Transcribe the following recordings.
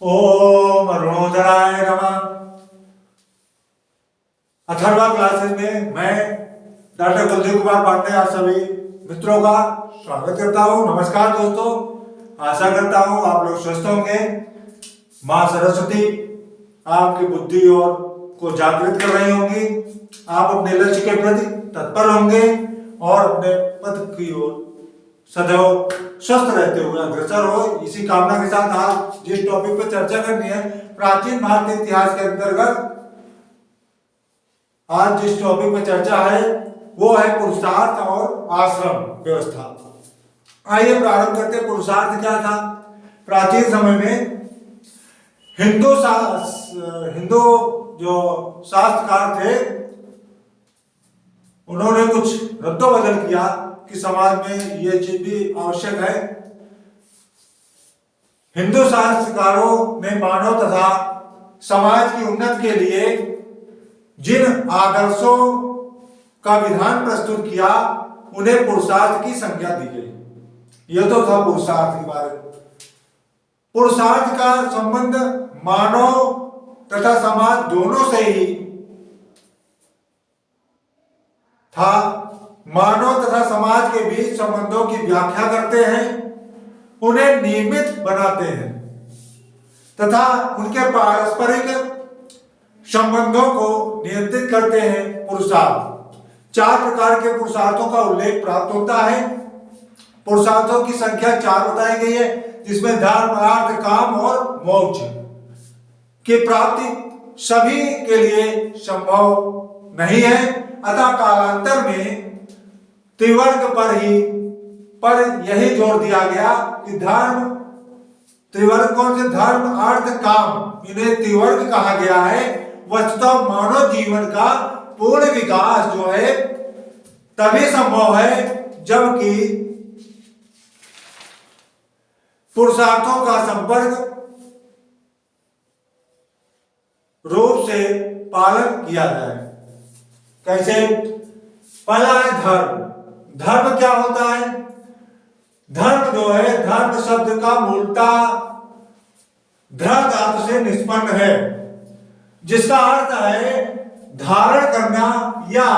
ओम अरुणोदराय नमः। अथर्वा क्लासेस में मैं डॉक्टर कुलदीप कुमार पांडे आप सभी मित्रों का स्वागत करता हूँ। नमस्कार दोस्तों, आशा करता हूँ आप लोग स्वस्थ होंगे। माँ सरस्वती आपकी बुद्धि और को जागृत कर रही होंगी। आप अपने लक्ष्य के प्रति तत्पर होंगे और अपने पद की ओर सदैव स्वस्थ रहते हुए अग्रसर हो, इसी कामना के साथ आज जिस टॉपिक पर चर्चा करनी है, प्राचीन भारतीय इतिहास के अंतर्गत आज जिस टॉपिक पर चर्चा है वो है पुरुषार्थ और आश्रम व्यवस्था। आइए प्रारंभ करते हैं। पुरुषार्थ क्या था? प्राचीन समय में हिंदू जो शास्त्रकार थे उन्होंने कुछ रद्दोबदल किया कि समाज में ये चीज भी आवश्यक है। हिंदू शास्त्रकारों ने मानव तथा समाज की उन्नति के लिए जिन आदर्शों का विधान प्रस्तुत किया उन्हें पुरुषार्थ की संज्ञा दी गई। यह तो था पुरुषार्थ के बारे में। पुरुषार्थ का संबंध मानव तथा समाज दोनों से ही था। मानव तथा समाज के बीच संबंधों की व्याख्या करते हैं, उन्हें नियमित बनाते हैं तथा उनके पारस्परिक संबंधों को नियंत्रित करते हैं। पुरुषार्थ 4 प्रकार के पुरुषार्थों का उल्लेख प्राप्त होता है। पुरुषार्थों की संख्या 4 बताई गई है, जिसमें धर्म, अर्थ, काम और मोक्ष की प्राप्ति सभी के लिए संभव नहीं है। अतः कालांतर में त्रिवर्ग पर यही जोर दिया गया कि धर्म, त्रिवर्ग कौन से? धर्म, अर्थ, काम, इन्हें त्रिवर्ग कहा गया है। वस्तुतः मानव जीवन का पूर्ण विकास जो है तभी संभव है जबकि पुरुषार्थों का संपर्क रूप से पालन किया जाए। कैसे? पहला है धर्म। धर्म क्या होता है? धर्म जो है, धर्म शब्द का मूलता ध्र धातु से निष्पन्न है, जिसका अर्थ है धारण करना या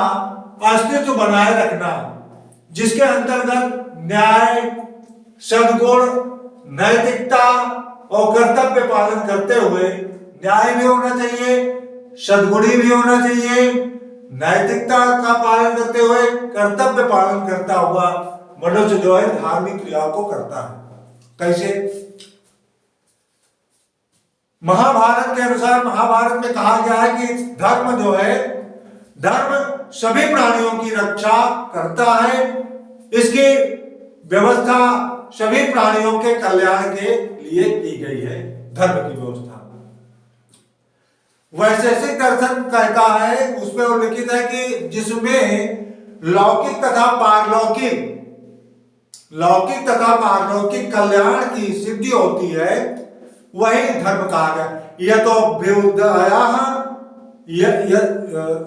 अस्तित्व बनाए रखना, जिसके अंतर्गत न्याय, सद्गुण, नैतिकता और कर्तव्य पालन करते हुए न्याय भी होना चाहिए, सद्गुणी भी होना चाहिए, नैतिकता का पालन करते हुए कर्तव्य पालन करता हुआ मनुष्य जो है धार्मिक क्रियाओं को करता है। कैसे? महाभारत के अनुसार, महाभारत में कहा गया है कि धर्म जो है, धर्म सभी प्राणियों की रक्षा करता है। इसकी व्यवस्था सभी प्राणियों के कल्याण के लिए की गई है। धर्म की व्यवस्था वैशेषिक दर्शन कहता है, उसमें उल्लिखित है कि जिसमें लौकिक तथा पारलौकिक कल्याण की सिद्धि होती है वही धर्म कहा गया। यह तो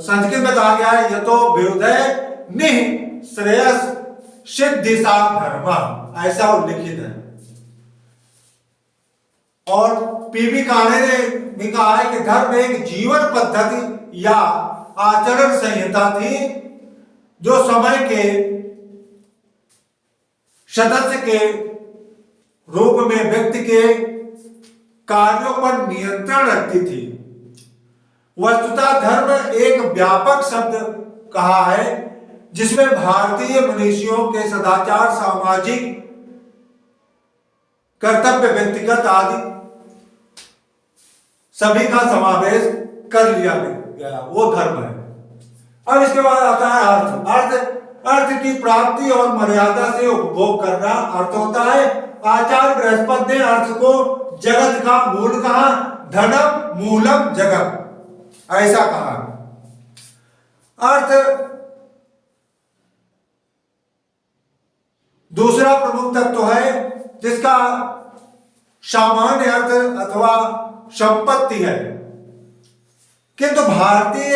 संस्कृत में कहा गया है, यह तो व्युदय निः श्रेयस सिद्धिसा धर्म, ऐसा उल्लिखित है। और पीवी काणे ने भी कहा है कि धर्म एक जीवन पद्धति या आचरण संहिता थी जो समय के सदस्य के रूप में व्यक्ति के कार्यों पर नियंत्रण रखती थी। वस्तुतः धर्म एक व्यापक शब्द कहा है जिसमें भारतीय मनुष्यों के सदाचार, सामाजिक कर्तव्य, व्यक्तिगत आदि सभी का समावेश कर लिया गया, वो धर्म है। अब इसके बाद आता है अर्थ। अर्थ की प्राप्ति और मर्यादा से उपभोग करना अर्थ होता है। आचार्य बृहस्पति ने अर्थ को जगत का मूल कहा, धनम मूलम जगत, ऐसा कहा। अर्थ दूसरा प्रमुख तत्व है जिसका सामान्य अर्थ अथवा संपत्ति है, किंतु भारतीय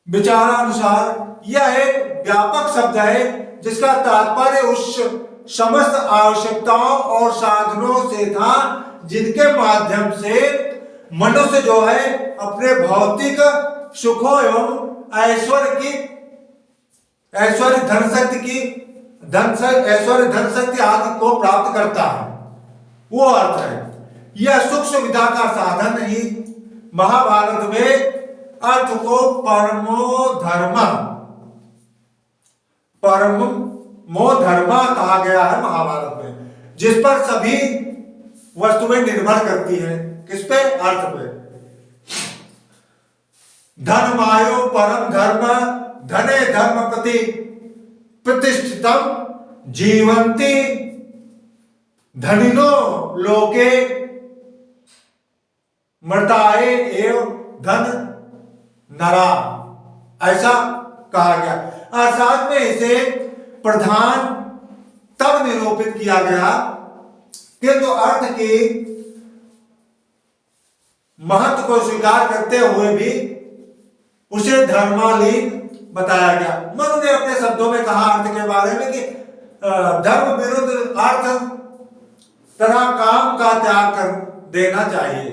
विचारानुसार यह एक व्यापक शब्द है जिसका तात्पर्य उस समस्त आवश्यकताओं और साधनों से था, जिनके माध्यम से मनुष्य जो है अपने भौतिक सुखों एवं ऐश्वर्य धन शक्ति आदि को प्राप्त करता है। वो अर्थ है। यह सुख सुविधा का साधन ही महाभारत में अर्थ को परमो धर्मा कहा गया है महाभारत में, जिस पर सभी वस्तुएं निर्भर करती हैं। किस पे? अर्थ पे। धन मायो परम धर्म धने धर्म प्रति प्रतिष्ठितम जीवंती धनिनो लोके मर्ताए एवं धन नरा, ऐसा कहा गया। अर्थात में इसे प्रधान तब निरूपित किया गया किंतु अर्थ की महत्व को स्वीकार करते हुए भी उसे धर्मालीन बताया गया। मनु ने अपने शब्दों में कहा अर्थ के बारे में कि धर्म विरुद्ध अर्थ तथा काम का त्याग कर देना चाहिए।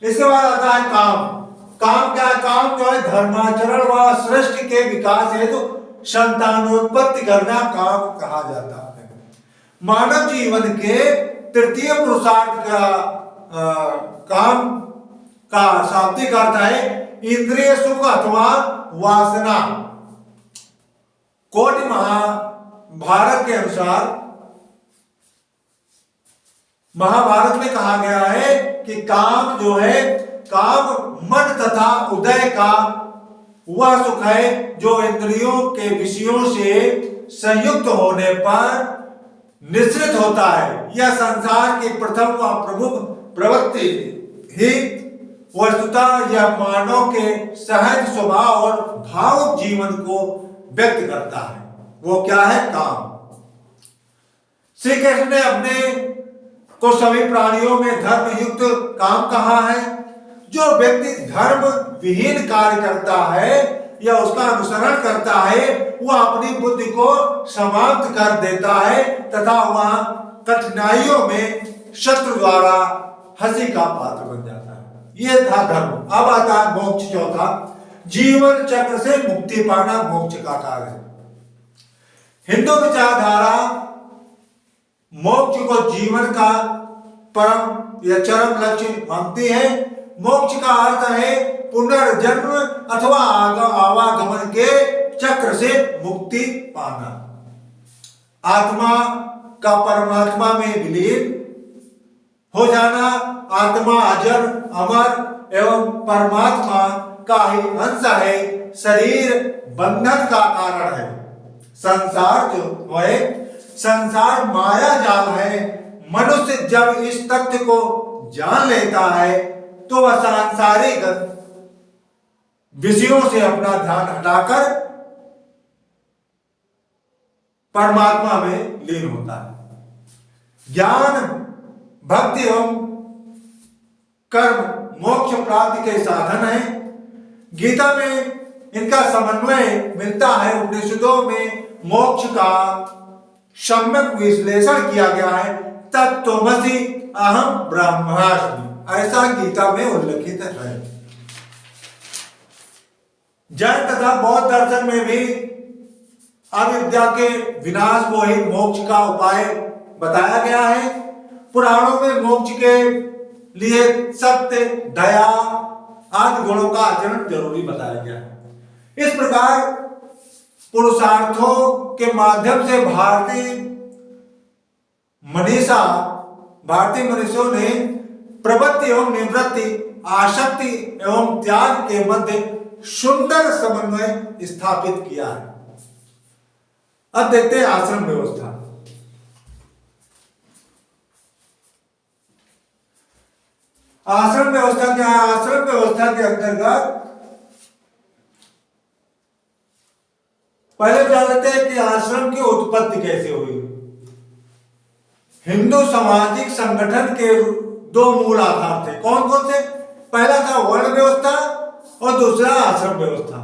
इसके बाद आता है काम। काम क्या है? काम जो है धर्माचरण व सृष्टि के विकास हेतु संतानोत्पत्ति करना काम कहा जाता है। मानव जीवन के तृतीय पुरुषार्थ का काम का शाब्दिक अर्थ है इंद्रिय सुख अथवा वासना। कोटि महाभारत के अनुसार महाभारत में कहा गया है कि काम जो है, काम मन तथा उदय का वह सुख है जो इंद्रियों के विषयों से संयुक्त होने पर निश्चित होता है। यह संसार की प्रथम व प्रमुख प्रवृत्ति ही वस्तुतः यह मानव के सहज स्वभाव और भावुक जीवन को व्यक्त करता है। वो क्या है? काम। श्री कृष्ण ने अपने को सभी प्राणियों में धर्म युक्त काम कहा है। जो व्यक्ति धर्म विहीन कार्य करता है या उसका अनुसरण करता है, वह अपनी बुद्धि को समाप्त कर देता है तथा वह कठिनाइयों में शत्रु द्वारा हंसी का पात्र बन जाता है। यह था धर्म। अब आता है मोक्ष। चौथा, जीवन चक्र से मुक्ति पाना मोक्ष का कार्य है। हिंदू विचारधारा मोक्ष को जीवन का परम या चरम लक्ष्य मानती है। मोक्ष का अर्थ है पुनर्जन्म अथवा आवागमन के चक्र से मुक्ति पाना, आत्मा का परमात्मा में विलीन हो जाना। आत्मा अजर अमर एवं परमात्मा का ही अंश है। शरीर बंधन का कारण है। संसार जो है, संसार माया जाल है। मनुष्य जब इस तथ्य को जान लेता है तो वह सांसारिक विषयों से अपना ध्यान हटाकर परमात्मा में लीन होता है। ज्ञान, भक्ति एवं कर्म मोक्ष प्राप्ति के साधन है। गीता में इनका समन्वय मिलता है। उपनिषदों में मोक्ष का सम्यक विश्लेषण किया गया है। तत्त्वमसि अहम ब्रह्मास्मि, ऐसा गीता में उल्लेखित है। जैन तथा बौद्ध दर्शन में भी अविद्या के विनाश को ही मोक्ष का उपाय बताया गया है। पुराणों में मोक्ष के लिए सत्य, दया आदि गुणों का आचरण जरूरी बताया गया है। इस प्रकार पुरुषार्थों के माध्यम से भारतीय मनीषों ने प्रवृत्ति एवं निवृत्ति, आसक्ति एवं त्याग के मध्य सुंदर समन्वय स्थापित किया है। अब देखते हैं आश्रम व्यवस्था। आश्रम व्यवस्था क्या है? आश्रम व्यवस्था के अंतर्गत पहले जान लेते हैं कि आश्रम की उत्पत्ति कैसे हुई। हिंदू सामाजिक संगठन के दो मूल आधार थे। कौन कौन से? पहला था वर्ण व्यवस्था और दूसरा आश्रम व्यवस्था।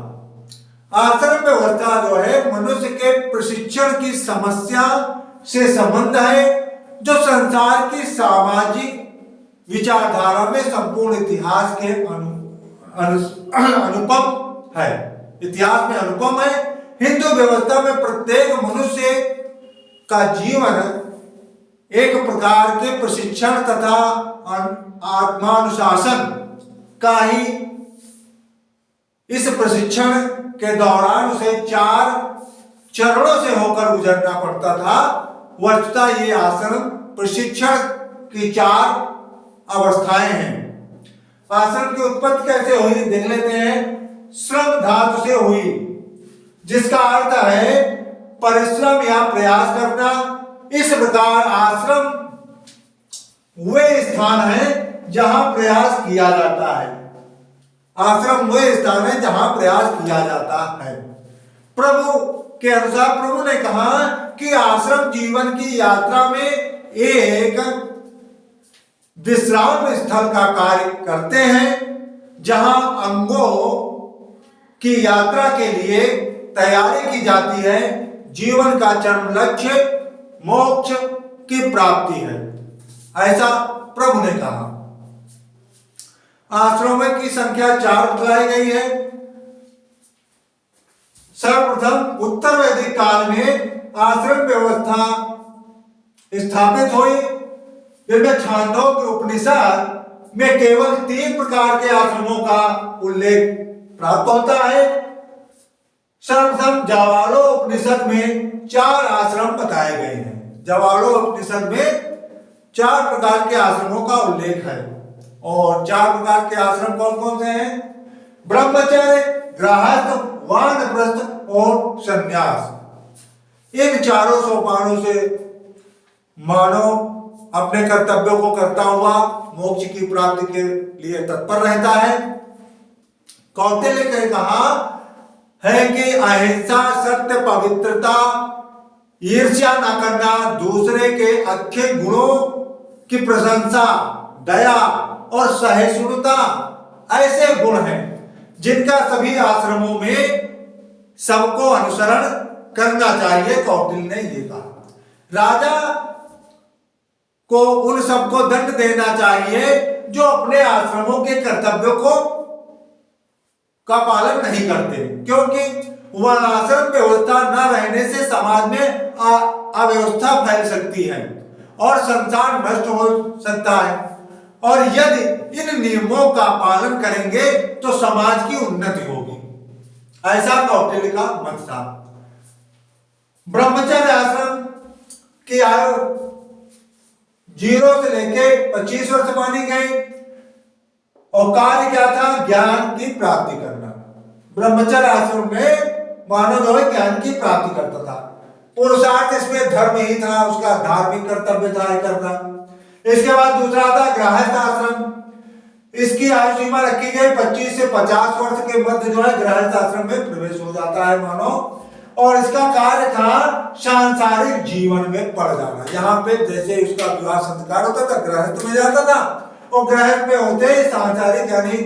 आश्रम व्यवस्था जो है मनुष्य के प्रशिक्षण की समस्या से संबंध है जो संसार की सामाजिक विचारधारा में संपूर्ण इतिहास के अनुपम है। इतिहास में अनुपम है। हिंदू व्यवस्था में प्रत्येक मनुष्य का जीवन एक प्रकार के प्रशिक्षण तथा आत्मानुशासन का ही इस प्रशिक्षण के दौरान उसे 4 चरणों से होकर गुजरना पड़ता था। वस्तुतः ये आश्रम प्रशिक्षण की 4 अवस्थाएं हैं। आश्रम की उत्पत्ति कैसे हुई देख लेते हैं। श्रम धातु से हुई, जिसका अर्थ है परिश्रम या प्रयास करना। इस प्रकार आश्रम वे स्थान है जहां प्रयास किया जाता है। आश्रम वे स्थान है जहां प्रयास किया जाता है। प्रभु के अनुसार प्रभु ने कहा कि आश्रम जीवन की यात्रा में एक विश्राम स्थल का कार्य करते हैं, जहां अंगों की यात्रा के लिए तैयारी की जाती है। जीवन का चरम लक्ष्य मोक्ष की प्राप्ति है, ऐसा प्रभु ने कहा। आश्रमों की संख्या 4 बताई गई है। सर्वप्रथम उत्तर वैदिक काल में आश्रम व्यवस्था स्थापित हुई, जिनमें छांदोग्य उपनिषद में केवल 3 प्रकार के आश्रमों का उल्लेख प्राप्त होता है। सर्वप्रथम जावालो उपनिषद में 4 आश्रम बताए गए हैं। जावालो उपनिषद में 4 प्रकार के आश्रमों का उल्लेख है। और 4 प्रकार के आश्रम कौन कौन से हैं? ब्रह्मचर्य, गृहस्थ, वानप्रस्थ और संन्यास। इन चारों सोपानों से मानव अपने कर्तव्यों को करता हुआ मोक्ष की प्राप्ति के लिए तत्पर रहता है। कौटिल्य ने कहा है कि अहिंसा, सत्य, पवित्रता, ईर्ष्या न करना, दूसरे के अच्छे गुणों की प्रशंसा, दया और सहिष्णुता ऐसे गुण हैं जिनका सभी आश्रमों में सबको अनुसरण करना चाहिए। कौटिल्य ने ये कहा। राजा को उन सबको दंड देना चाहिए जो अपने आश्रमों के कर्तव्यों का पालन नहीं करते, क्योंकि वर्णाश्रम व्यवस्था न रहने से समाज में अव्यवस्था फैल सकती है और संसार नष्ट हो सकता है। और यदि इन नियमों का पालन करेंगे तो समाज की उन्नति होगी, ऐसा कौटिल्य का मत था। ब्रह्मचर्य आश्रम की आयु 0 से लेके 25 वर्ष मानी गई और कार्य क्या था? ज्ञान की प्राप्ति करना। ब्रह्मचर्य आश्रम में मानव जो है ज्ञान की प्राप्ति करता था। पुरुषार्थ इसमें धर्म ही था, उसका धार्मिक कर्तव्य था करना। इसके बाद दूसरा था गृहस्थ आश्रम। इसकी आयु सीमा रखी गई 25 से 50 वर्ष के मध्य जो है गृहस्थ आश्रम में प्रवेश हो जाता है मानव। और इसका कार्य था सांसारिक जीवन में पड़ जाना। यहाँ पे जैसे उसका विवाह संस्कार होता था, गृहस्थ में जाता था और गृहस्थ में होते सांसारिक यानी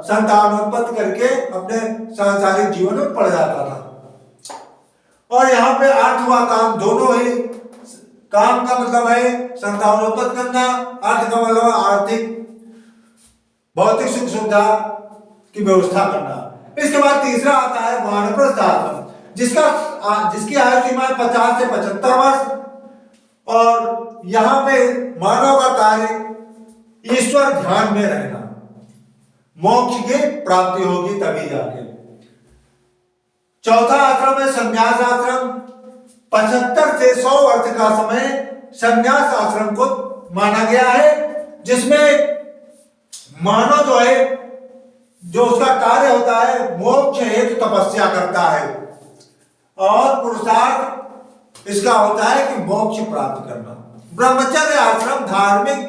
संतानोत्पत्ति करके अपने सांसारिक जीवन में पड़ जाता था। और यहाँ पे अर्थ व काम दोनों ही, काम का मतलब है संतानोत्पत्ति करना, अर्थ का मतलब आर्थिक भौतिक सुख सुविधा की व्यवस्था करना। इसके बाद तीसरा आता है वानप्रस्थ आश्रम, जिसकी आयु सीमा 50 से 75 वर्ष। और यहाँ पे मानव का कार्य ईश्वर ध्यान में रहना, मोक्ष की प्राप्ति होगी तभी जाके। चौथा आश्रम है संन्यास आश्रम। 75 से 100 वर्ष का समय संन्यास आश्रम को माना गया है, जिसमें मानव जो है, जो उसका कार्य होता है मोक्ष हेतु तपस्या करता है और पुरुषार्थ इसका होता है कि मोक्ष प्राप्त करना। ब्रह्मचर्य आश्रम धार्मिक,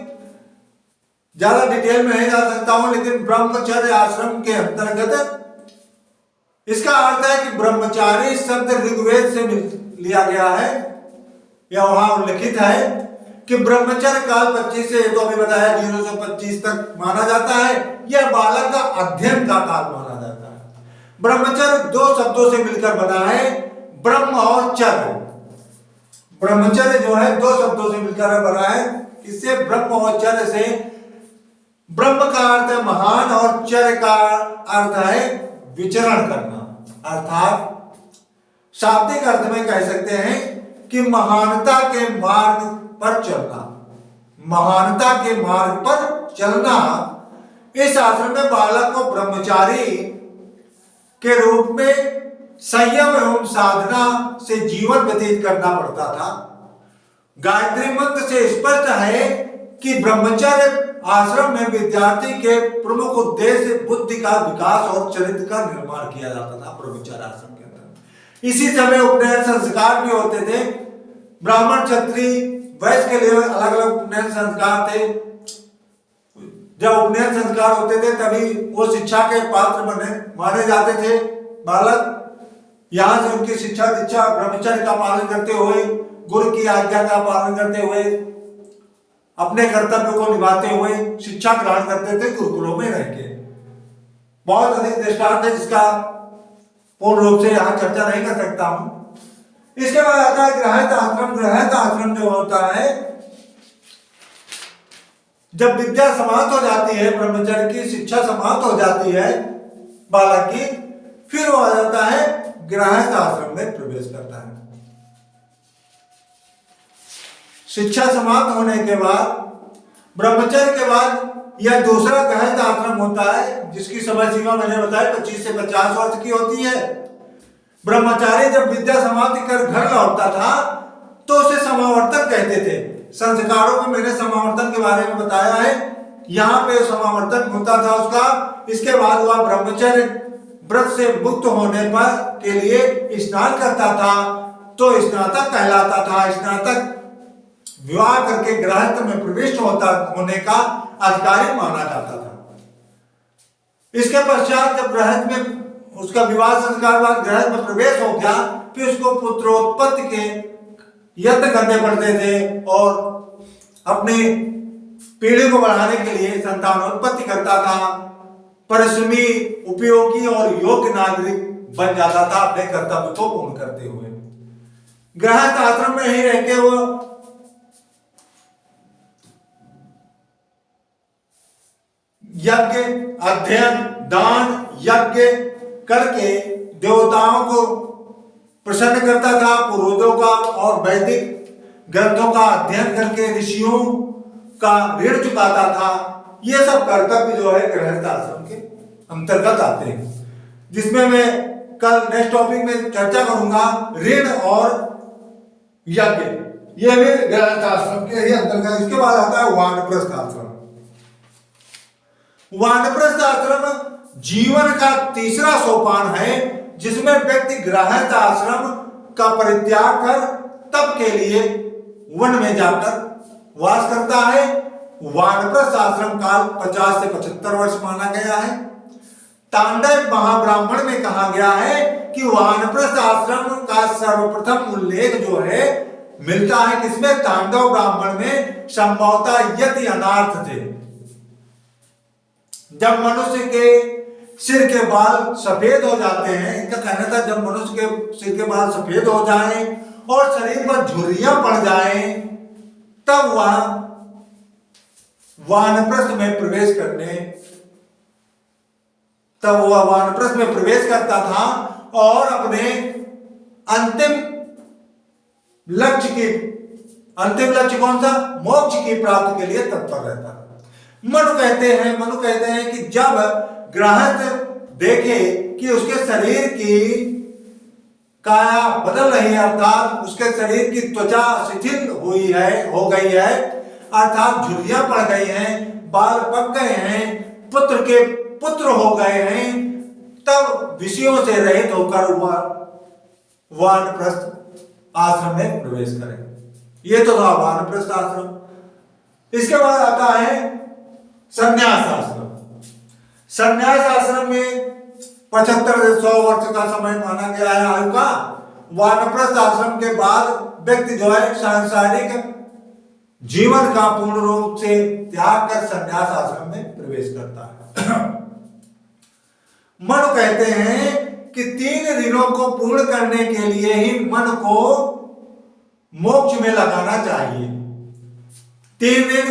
ज्यादा डिटेल में नहीं जा सकता हूं, लेकिन ब्रह्मचर्य आश्रम के अंतर्गत इसका अर्थ है कि ब्रह्मचारी शब्द ऋग्वेद से लिया गया है, या वहां उल्लिखित है कि ब्रह्मचर्य काल 25 से, तो अभी बताया 0 से 25 तक माना जाता है। यह बालक का अध्ययन का काल माना जाता है। ब्रह्मचर्य 2 शब्दों से मिलकर बना है, ब्रह्म और चर्य। ब्रह्मचर्य जो है दो शब्दों से मिलकर बना है। इससे ब्रह्म और चर्य से ब्रह्म का अर्थ है महान और चर्य का अर्थ है विचरण करना, अर्थात शाब्दिक अर्थ में कह सकते हैं कि महानता के मार्ग पर चलना। महानता के मार्ग पर चलना। इस आश्रम में बालक को ब्रह्मचारी के रूप में संयम एवं साधना से जीवन व्यतीत करना पड़ता था। गायत्री मंत्र से स्पष्ट है कि ब्रह्मचर्य आश्रम में विद्यार्थी के प्रमुख उद्देश्य बुद्धि का विकास और चरित्र का निर्माण किया जाता था। ब्रह्मचर्य आश्रम के अंदर इसी समय उपनयन संस्कार भी होते थे। ब्राह्मण, क्षत्रिय, वैश्य के लिए अलग अलग उपनयन संस्कार थे। जब उपनयन संस्कार होते थे तभी वो शिक्षा के पात्र माने जाते थे। बालक यहां से उनकी शिक्षा दीक्षा ब्रह्मचर्य का पालन करते हुए, गुरु की आज्ञा का पालन करते हुए, अपने कर्तव्यों को निभाते हुए शिक्षा ग्रहण करते थे गुरुकुलों में रह के। बहुत अधिक दृष्टांत है जिसका पूर्ण रूप से यहाँ चर्चा नहीं कर सकता हूं। इसके बाद आता है गृहस्थ आश्रम। गृहस्थ आश्रम जो होता है, जब विद्या समाप्त हो जाती है, ब्रह्मचर्य की शिक्षा समाप्त हो जाती है बालक की, फिर वो आ जाता है गृहस्थ आश्रम में प्रवेश करता है। शिक्षा समाप्त होने के बाद ब्रह्मचर्य के बाद यह दूसरा गृहस्थ आश्रम होता है जिसकी समय सीमा मैंने बताया 25 से 50 वर्ष की होती है। ब्रह्मचारी जब विद्या समाप्ति कर घर लौटता था तो उसे समावर्तन कहते थे। संस्कारों में मैंने समावर्तन के बारे में बताया है। यहाँ पे समावर्तन होता था उसका। इसके बाद वह ब्रह्मचर्य व्रत से मुक्त होने पर के लिए स्नान करता था तो स्नातक कहलाता था। स्नातक विवाह करके गृहस्थ में प्रविष्ट होने का अधिकारी माना जाता था। इसके पश्चात जब गृहस्थ में उसका विवाह संस्कार बाद गृहस्थ में प्रवेश हो गया, फिर उसको पुत्रोत्पत्ति के यत्न करने पड़ते थे और अपनी पीढ़ी को बढ़ाने के लिए संतानोत्पत्ति करता था। परिश्रमी, उपयोगी और योग्य नागरिक बन जाता था अपने कर्तव्य को पूर्ण करते हुए। गृहस्थ आश्रम में ही रह के वो यज्ञ, अध्ययन, दान, यज्ञ करके देवताओं को प्रसन्न करता था। पुरोहितों का और वैदिक ग्रंथों का अध्ययन करके ऋषियों का ऋण चुकाता था। ये सब कर्तव्य जो है गृहस्थ आश्रम के अंतर्गत आते हैं, जिसमें मैं कल नेक्स्ट टॉपिक में चर्चा करूंगा ऋण और यज्ञ। ये भी गृहस्थ आश्रम के ही अंतर्गत। इसके बाद आता है वानप्रस्थ आश्रम। वानप्रस्थ आश्रम जीवन का तीसरा सोपान है जिसमें व्यक्ति गृहस्थ आश्रम का परित्याग कर तप के लिए वन में जाकर वास करता है। वानप्रस्थ आश्रम काल 50 से 75 वर्ष माना गया है। तांडव महाब्राह्मण में कहा गया है कि वानप्रस्थ आश्रम का सर्वप्रथम उल्लेख जो है मिलता है किसमें? तांडव ब्राह्मण में संभवतः यति अनार्थ थे। जब मनुष्य के सिर के बाल सफेद हो जाते हैं, इनका कहना था जब मनुष्य के सिर के बाल सफेद हो जाएं और शरीर पर झुर्रियां पड़ जाएं, तब वह वानप्रस्थ में प्रवेश करता था और अपने अंतिम लक्ष्य कौन सा? मोक्ष की प्राप्ति के लिए तत्पर रहता था। मनु कहते हैं कि जब गृहस्थ देखे कि उसके शरीर की काया बदल रही है, अर्थात उसके शरीर की त्वचा शिथिल हो गई है, अर्थात झुर्रियां पड़ गई हैं, बाल पक गए हैं, पुत्र के पुत्र हो गए हैं, तब विषयों से रहित होकर वह वानप्रस्थ आश्रम में प्रवेश करें। ये तो था वानप्रस्थ आश्रम। इसके बाद आता है संन्यास आश्रम। संन्यास आश्रम में 75 से 100 वर्ष का समय माना गया है आयु का। वानप्रस्थ आश्रम के बाद व्यक्ति जो है सांसारिक जीवन का पूर्ण रूप से त्याग कर संन्यास आश्रम में प्रवेश करता है। मनु कहते हैं कि 3 ऋणों को पूर्ण करने के लिए ही मन को मोक्ष में लगाना चाहिए। 3 ऋण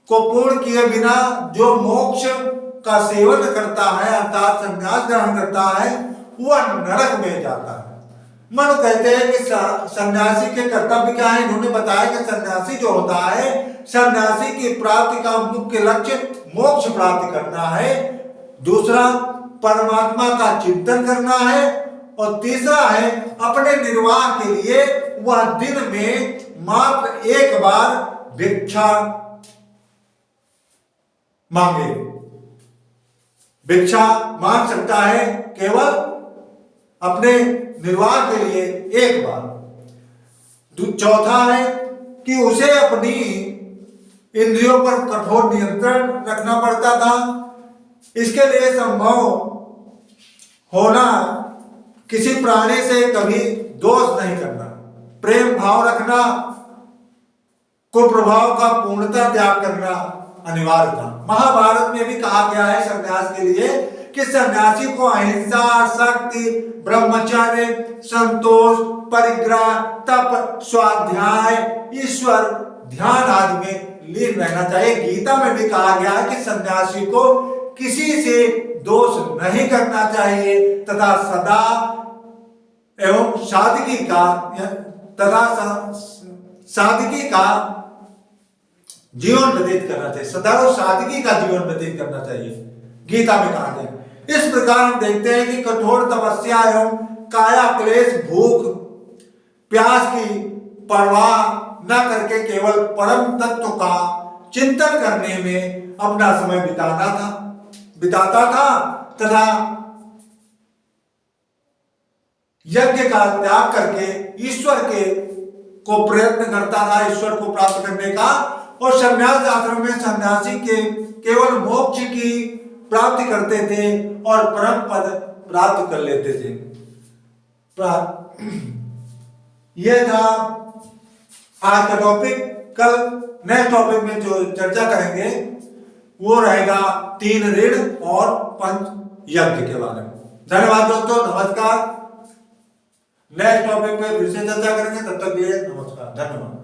को पूर्ण किए बिना जो मोक्ष का सेवन करता है अर्थात संन्यास ग्रहण करता है वह नरक में जाता है। मनु कहते हैं कि सन्यासी के कर्तव्य क्या है। इन्होंने बताया कि सन्यासी जो होता है, सन्यासी की प्राप्ति का मुख्य लक्ष्य मोक्ष प्राप्त करना है, दूसरा परमात्मा का चिंतन करना है और तीसरा है अपने निर्वाह के लिए वह दिन में मात्र एक बार भिक्षा मांगे। भिक्षा मांग सकता है केवल अपने निर्वाह के लिए एक बार। चौथा है कि उसे अपनी इंद्रियों पर कठोर नियंत्रण रखना पड़ता था। इसके लिए संभव होना किसी प्राणी से कभी दोष नहीं करना, प्रेम भाव रखना, कुप्रभाव का पूर्णतः त्याग करना अनिवार्य था। महाभारत में भी कहा गया है संन्यास के लिए कि सन्यासी को अहिंसा, शक्ति, ब्रह्मचर्य, संतोष, परिग्रह, तप, स्वाध्याय, ईश्वर ध्यान आदि में लीन रहना चाहिए। गीता में भी कहा गया है कि सन्यासी को किसी से दोष नहीं करना चाहिए तथा सदा एवं सादगी का जीवन व्यतीत करना चाहिए, सदैव सादगी का जीवन व्यतीत करना चाहिए, गीता में कहा गया। इस प्रकार हम देखते हैं कि कठोर तपस्या एवं काया क्लेश, भूख प्यास की परवाह न करके केवल परम तत्व का चिंतन करने में अपना समय बिताता था तथा यज्ञ का त्याग करके ईश्वर को प्रयत्न करता था, ईश्वर को प्राप्त करने का। और संन्यास आश्रम में सन्यासी के केवल मोक्ष की प्राप्ति करते थे और परम पद प्राप्त कर लेते थे। यह था आज का टॉपिक। कल नेक्स्ट टॉपिक में जो चर्चा करेंगे वो रहेगा 3 ऋण और पंच यज्ञ के बारे में। धन्यवाद दोस्तों, नमस्कार। नेक्स्ट टॉपिक में फिर से चर्चा करेंगे, तब तक के लिए नमस्कार, धन्यवाद।